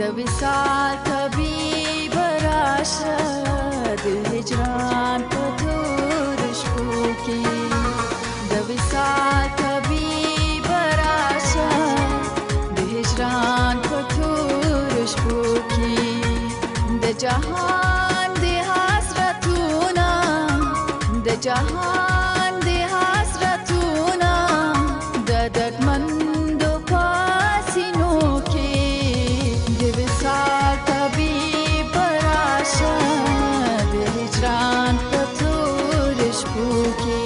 د وصال طبیب راشه د هجران په تور شپو کې د وصال طبیب راشه د هجران په تور شپو کې د جهان د حسرتونه د جهان د حسرتونه د دردمندو پاسینو کې د وصال طبیب راشه د هجران په تور شپو کې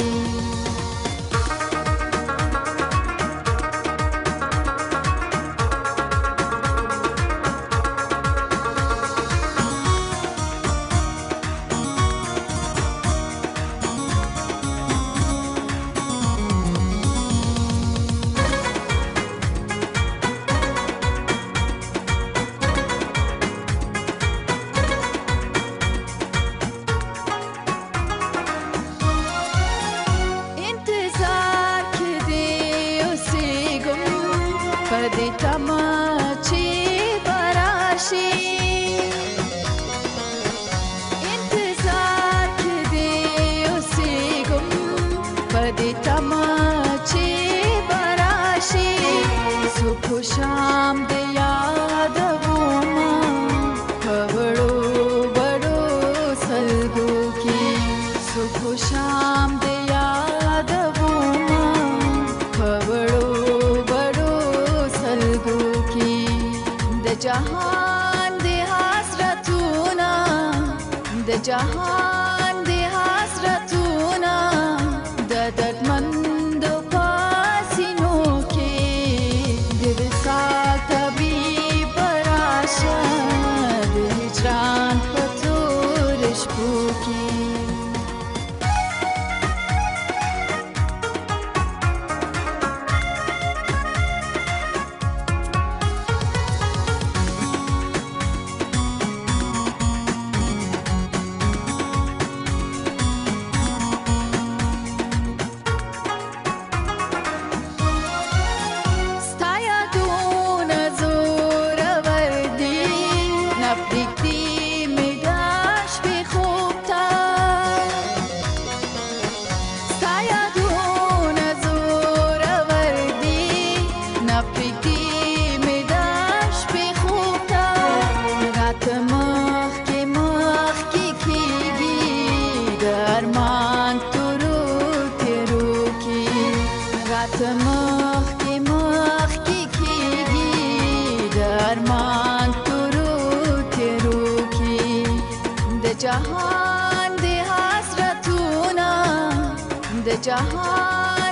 پدې تمه چې براشي انتظار کې دې اوسېږم پدې تمه چې براشي صبح و شام دې یادومه په وړو وړو سلګو کې صبح و شام دې یادومه په وړو د جهان د حسرتونه د جهان د حسرتونه د دردمندو پاسینو کې د وصال طبیب راشه د هجران په تور شپو کې مخکې مخکې کېږي د ارمان تورو تیرو کې د جهان د حسرتونه د جهان